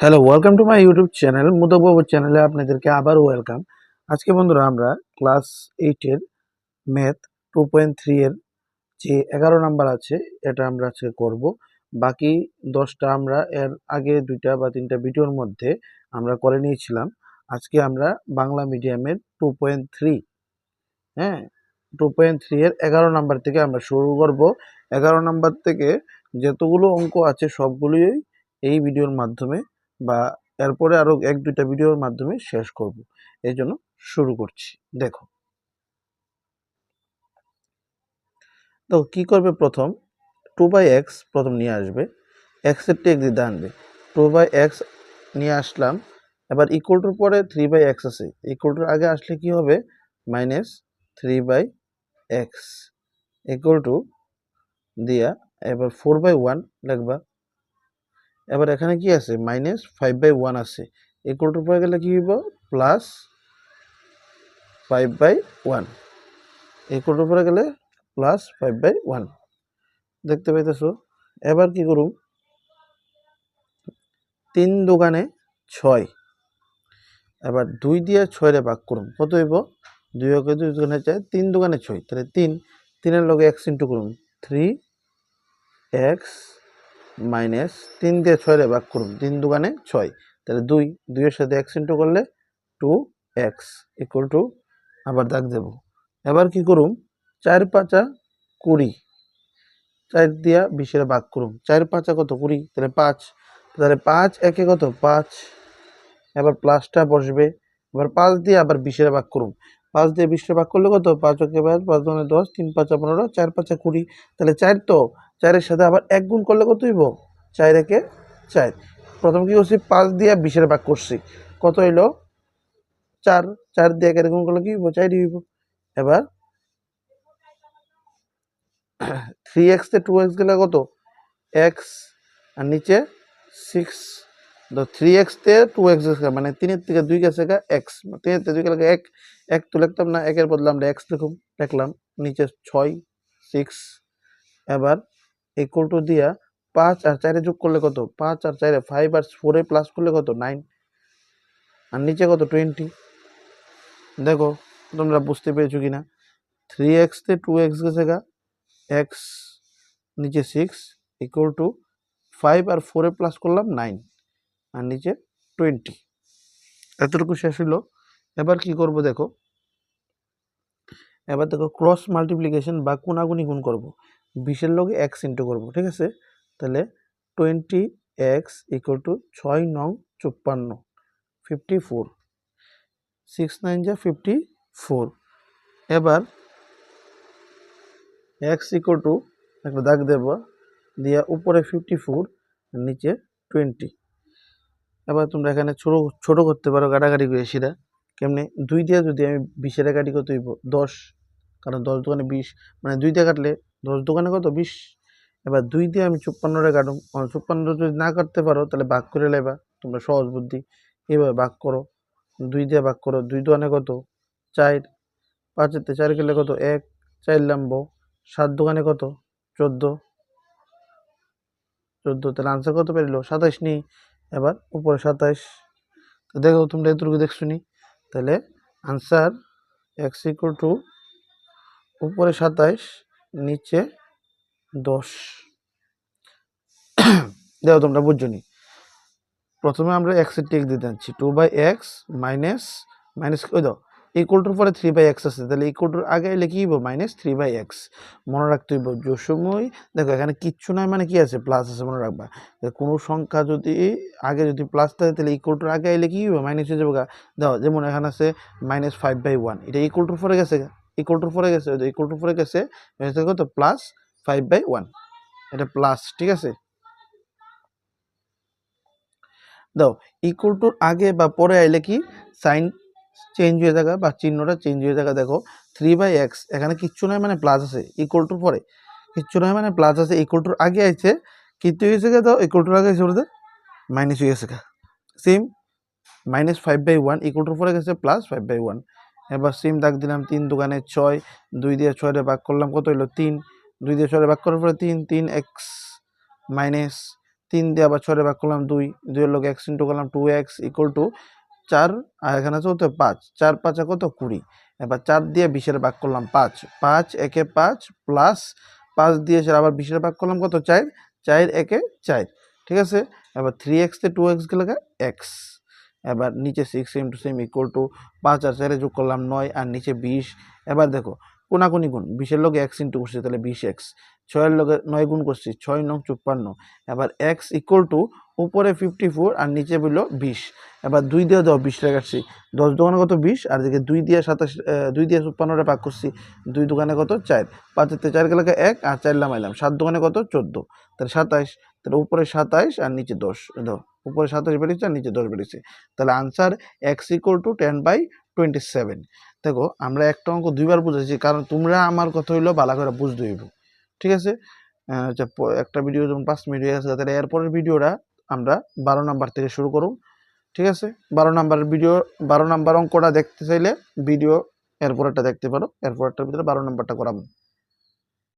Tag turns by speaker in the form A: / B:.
A: Hello, welcome to my YouTube channel Mudbabu চ্যানেলে আপনাদেরকে আবার ওয়েলকাম। আজকে বন্ধুরা আমরা ক্লাস 8 এর ম্যাথ 2.3 এর যে 11 নাম্বার আছে এটা আমরা আজকে করব। বাকি 10টা আমরা এর আগে 2টা বা 3টা ভিডিওর মধ্যে আমরা করে নিয়েছিলাম। আজকে আমরা বাংলা মিডিয়ামের 2.3 হ্যাঁ 2.3 এর 11 নাম্বার থেকে আমরা শুরু করব। 11 নাম্বার থেকে যতগুলো অঙ্ক আছে সবগুলোই এই ভিডিওর মাধ্যমে বা এরপরে আরো 1-2টা ভিডিওর মাধ্যমে শেষ করব। এই জন্য শুরু করছি। দেখো, তো কি করবে, প্রথম 2/x প্রথম নিয়ে আসবে, x এর টেক দিতে আনবে। 2/x নিয়ে আসলাম, এবার ইকুয়াল টুর পরে 3/x আছে, ইকুয়াল টুর আগে আসলে কি হবে, -3/x ইকুয়াল টু দিয়া এবার 4/1 লিখবা। এবার এখানে কি আছে, -5/1 আছে, ইকুয়াল টু পরে গেলে কি হইব, +5/1 ইকুয়াল টু পরে গেলে +5/1 দেখতে পাইতেছো। এবার কি করুম, 3 দোকানে 6, এবার 2 দিয়ে 6 রে ভাগ করুম, কত হইব, 2 কে 2 দোকানে 4, 3 দোকানে 6, তাহলে 3 এর লগে x ইন্টু করুম, 3x মাইনাস 3 দিয়ে 6 রে ভাগ করুন, 3 দোকানে 6, তাহলে 2 এর সাথে x ইন্টু করলে 2x ইকুয়াল টু, আবার দাগ দেব। এবার কি করুম, 4 5 20, 4 দিয়া 20 এর ভাগ করুম, 4 5 কত 20, তাহলে 5, তাহলে 5 একে কত 5, এবার প্লাসটা বসবে। এবার 5 দিয়ে আবার 20 এর ভাগ করুম, 5 দিয়ে 20 এর ভাগ করলে কত, 5 একে 5, 5 দুগুণে 10, 3 5 15, 4 5 20, তাহলে 4, তো 4 এর সাথে আবার 1 গুণ করলে কত হইব, 4 একে 4। প্রথম কি করছি, 5 দিয়ে 20 এর ভাগ করছি, কত হইলো 4, 4 দিয়ে 1 এর গুণ করলে কি হইব, 4 হইব। এবার 3x তে 2x গেলে কত, x, আর নিচে 6, তো 3x তে 2x গেছে, মানে 3 এর থেকে 2 গেছে গা x, 3 এর থেকে 2 গেলে 1, 1 তো লিখতাম না, 1 এর বদলে আমরা x লিখলাম, নিচে 6 6, এবার ইকুয়াল টু দিয়া 5 আর 4 এ যোগ করলে কত, 5 আর 4 এ 5 আর 4 এ প্লাস করলে কত, 9, আর নিচে কত 20। দেখো তোমরা বুঝতে পেরেছো কিনা, 3x তে 2x গেছে গা, x নিচে 6 ইকুয়াল টু 5 আর 4 এ প্লাস করলাম 9, আর নিচে 20। এতটুকু শেষ হলো। এবার কি করব দেখো, এবার দেখো ক্রস মাল্টিপ্লিকেশন বা কোনাগুনি গুণ করব, 20 এর লগে x ইন্টু করব, ঠিক আছে। তাহলে 20x ইকুয়াল টু 6 নং 54, 54, 6 9 যা 54। এবার x ইকুয়াল টু একটা দাগ দেব, দিয়া উপরে 54 নিচে 20। এবার তোমরা এখানে ছোট করতে পারো, কাটাকাটি করে সেটা কেমনে, 2 দিয়ে যদি আমি 20 এর কাটি কত হইব 10, কারণ 10 দোকানে 20, মানে 2 দিয়ে কাটলে 10 দোকানে কত 20। এবার 2 দিয়ে আমি 54 রে কাটুম, 54 যদি না কাটতে পারো তাহলে ভাগ করে লেবা, তোমরা সহজ বুদ্ধি, এইভাবে ভাগ করো, 2 দিয়ে ভাগ করো, 2 দোকানে কত 4, 5 এতে 4 গেলে কত 1, 4 লাম্ব, 7 দোকানে কত 14, 14, তাহলে আনসার কত পেরিল 27 নি। এবার উপরে 27, তো দেখো তোমরা এতটুকু দেখছো নি, তাহলে আনসার x ইকুয়াল টু উপরে 27 নিচে 10। দেখো তোমরা বুঝছো নি, প্রথমে আমরা x এর টেক দিতে যাচ্ছি, 2/x মাইনাস মাইনাস ওই দাও ইকুয়াল টুর পরে 3/x আছে, তাহলে ইকুয়াল টুর আগে এলে কি হইব, -3/x। মনে রাখতে হইব যে সময়, দেখো এখানে কিচ্ছু নাই মানে কি আছে, প্লাস আছে, মনে রাখবা কোনো সংখ্যা যদি আগে যদি প্লাস থাকে তাহলে ইকুয়াল টুর আগে এলে কি হইব, মাইনাস হয়ে যাবে। দেখো যেমন এখানে আছে -5/1, এটা ইকুয়াল টুর পরে গেছে, ইকুয়াল টুর পরে গেছে, ইকুয়াল টুর পরে গেছে কত, +5/1, এটা প্লাস, ঠিক আছে। দাও ইকুয়াল টুর আগে বা পরে আইলে কি সাইন চেঞ্জ হয়ে থাকা বা চিহ্নটা চেঞ্জ হয়ে থাকা। দেখো 3/x এখানে কিচ্ছু নয় মানে প্লাস আছে, ইকুয়াল টুর পরে কিচ্ছু নয় মানে প্লাস আছে, ইকুয়াল টুর আগে আইছে কিন্তু হয়েছে গা, দাও ইকুয়াল টুর আগে আইছে বলতে মাইনাস হয়ে গেছে গা, সেম -5/1 ইকুয়াল টুর পরে গেছে +5/1। এবার সেম দাগ দিলাম, 3 দোকানে 6, 2 দিয়ে 6 রে ভাগ করলাম, কত হইলো 3, 2 দিয়ে 6 রে ভাগ করার পরে 3, 3x মাইনাস 3 দিয়ে আবার 6 ভাগ করলাম 2, 2 এর লগে x ইনটু করলাম 2x ইকুয়াল টু 4, আর এখানে আছে কত 5, 4 5 কত 20। এবার 4 দিয়ে 20 এর ভাগ করলাম 5, 5 একে 5 প্লাস 5 দিয়ে আবার 20 এর ভাগ করলাম কত 4, 4 একে 4, ঠিক আছে। এবার 3x তে 2x গেলে x, এবার নিচে 6 same to same equal to 5 আর 4 যোগ করলাম 9 আর নিচে 20। এবার দেখো কোনাকুনি গুণ, 20 এর লগে x ইনটু করছি তাহলে 20x, 6 এর লগে 9 গুণ করছি 6 9 54। এবার x ইকুয়াল টু উপরে 54 আর নিচে বললো 20। এবার 2 দিয়ে দাও 20 টা কাটছি, 10 দোকানে কত 20, আর দিকে 2 দিয়ে 27, 2 দিয়ে 56 ভাগ করছি, 2 দোকানে কত 4, 5 তে 4 গেলে 1 আর 4 লামাইলাম, 7 দোকানে কত 14, তাহলে 27, তাহলে উপরে 27 আর নিচে 10, দাও উপরে 27 বেরিয়েছে আর নিচে 10 বেরিয়েছে, তাহলে আনসার x ইকুয়াল টু 10/27। দেখো আমরা একটা অঙ্ক দুইবার বুঝেছি, কারণ তোমরা আমার কথা হইলো ভালো করে বুঝতে হইব, ঠিক আছে। আচ্ছা, একটা ভিডিও যখন 5 মিনিট হয়ে গেছে, তাহলে এরপরের ভিডিওটা আমরা 12 নাম্বার থেকে শুরু করব, ঠিক আছে। 12 নাম্বার ভিডিও, 12 নাম্বার অঙ্কটা দেখতে চাইলে ভিডিও এরপরেরটা দেখতে পারো, এরপরেরটার ভিতরে 12 নাম্বারটা করাবো।